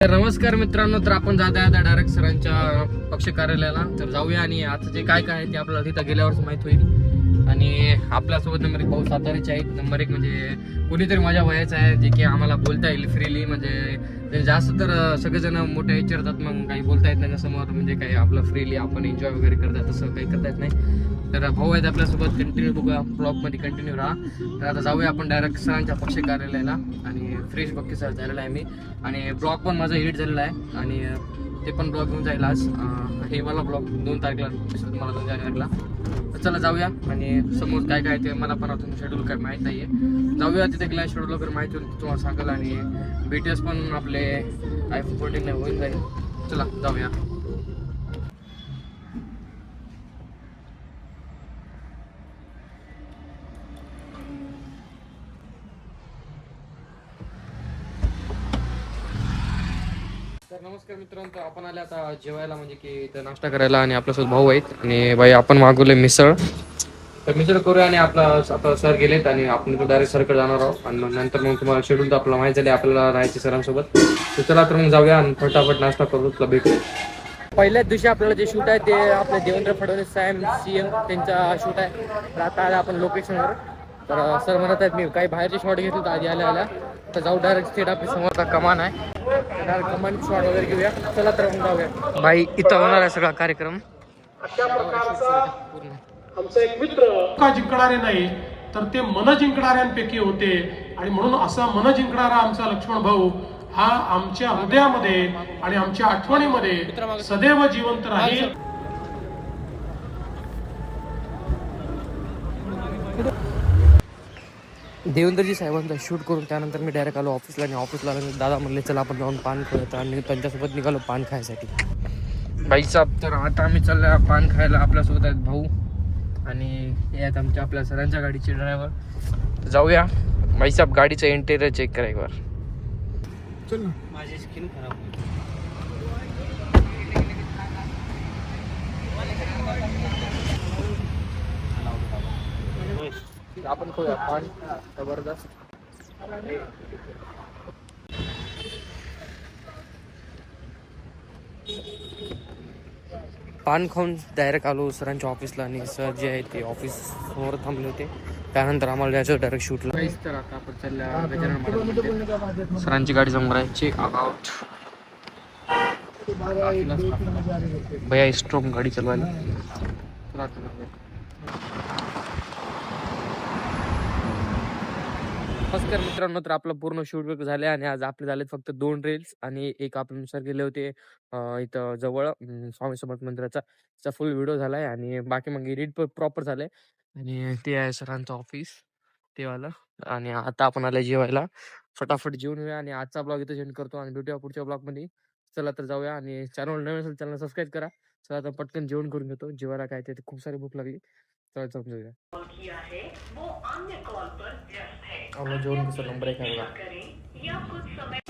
तर नमस्कार मित्रांनो, तर आपण जात आहे आता डायरेक्ट सरांच्या पक्ष कार्यालयाला. तर जाऊया आणि आता जे काय काय आहे ते आपल्याला तिथं गेल्यावरच माहीत होईल. आणि आपल्यासोबत नंबर 1 भाऊ साताऱ्याचे आहेत. नंबर 1 म्हणजे कोणीतरी माझ्या वयाचं आहे, जे की आम्हाला बोलता येईल फ्रीली. म्हणजे जास्त तर सगळेजण मोठे विचारतात, मग काही बोलता येत नाही समोर, म्हणजे काही आपलं फ्रीली आपण एन्जॉय वगैरे करतात, तसं काही करता येत नाही. तर भाऊ आहेत आपल्यासोबत, कंटिन्यू बघा ब्लॉगमध्ये कंटिन्यू राहा. तर आता जाऊया आपण डायरेक्ट सरांच्या पक्ष कार्यालयाला. आणि फ्रेश बक्की सर झालेला आहे मी, आणि ब्लॉग पण माझा एडिट झालेला आहे, आणि ते पण ब्लॉग घेऊन जाईल आज. हे मला ब्लॉग 2 तारखेला, तुम्हाला 2 जानेवारीला. तर चला जाऊया, आणि समोर काय काय ते मला पण अजून शेड्यूल काय माहीत नाही आहे. जाऊया तिथे गेला शेड्यूल वगैरे माहिती होईल तुम्हाला सांगाल, आणि BTS पण आपले iPhone 14 होऊन जाईल. चला जाऊया. तर नमस्कार मित्रांनो, तर आपण आले आता जेवायला, म्हणजे की इथं नाश्ता करायला, आणि आपल्यासोबत भाऊ आहेत. आणि बाई आपण मागवले मिसळ. तर मिसळ करूया, आणि आपला आता सर गेलेत, आणि आपण डायरेक्ट सरकडे जाणार आहोत. आणि मग नंतर मग तुम्हाला शेड्यूल तर आपल्याला माहिती झाले, आपल्याला राहायचे सरांसोबत. तर चला तर मग जाऊया, आणि फटाफट नाश्ता करू, तुला भेटू. पहिल्याच दिवशी आपल्याला जे शूट आहे ते आपले देवेंद्र फडणवीस साहेब CM त्यांचा शूट आहे. तर आता आला आपण लोकेशनवर. तर सर म्हणत आहेत मी काही बाहेरचे शॉट घेतले, तर आधी आल्या तर जाऊ डायरेक्ट थेट आपल्या समोरचा कमान आहे, डायरेक्ट कमान शॉट वगैरे घेऊया. चला तर मग जाऊया. बाई इथं होणार आहे सगळा कार्यक्रम. अशा प्रकारचा आमचा एक मित्र का जिंकणारे नाही, तर ते मन जिंकणाऱ्यांपैकी होते. आणि म्हणून असा मन जिंकणारा आमचा लक्ष्मण भाऊ हा आमच्या हृदयामध्ये आणि आमच्या आठवणीमध्ये सदैव जिवंत राहील. देवेंद्रजी साहेबांचा शूट करून त्यानंतर मी डायरेक्ट आलो ऑफिसला, आणि ऑफिसला दादा म्हणले चला आपण जाऊन पान खाऊयात, आणि त्यांच्यासोबत निघालो पान खायसाठी. भाई साहेब, तर आता आम्ही चाललो पान खायला. आपल्यासोबत आहेत भाऊ, आणि हे आहेत आमच्या आपल्या सरांच्या गाडीचे ड्रायव्हर. जाऊया भाई साहेब, गाडीचं इंटेरियर चेक करा एक बार. चल ना. माझी स्किन खराब आपण खाऊया पान जबरदस्त. पान खाऊन डायरेक्ट आलो सरांच्या ऑफिसला, आणि सर जे आहे ते ऑफिस समोर थांबले होते. त्यानंतर आम्हाला जायचं डायरेक्ट शूटला. तर आता आपण चालल्या गजानन महाराज. सरांची गाडी समोर आहे. Check out. भैया स्ट्रॉंग गाडी चालवायला. नमस्कार मित्रांनो, तर आपलं पूर्ण शूट वर्क झाले, आणि आज आपले झाले फक्त 2 रील्स, आणि एक आपल्यानुसार गेले होते इथं जवळ स्वामी समर्थ मंदिराचा. त्याचा फुल व्हिडिओ झालाय, आणि बाकी मग एडिट प्रॉपर झालंय. आणि ते आहे सरांचं ऑफिस ते वाला. आणि आता आपण आलं जेवायला. फटाफट जेवून येऊया, आणि आजचा ब्लॉग इथं सेंड करतो, आणि भेटूया पुढच्या ब्लॉगमध्ये. चला तर जाऊया, आणि चॅनल नवीन असेल चॅनल सबस्क्राईब करा. चला आता पटकन जेवण करून घेतो. जेवायला काय ते खूप सारी भूक लागली. चला जाऊन जाऊया. आपला जेवण कसं नंबर 1 आहे बघा.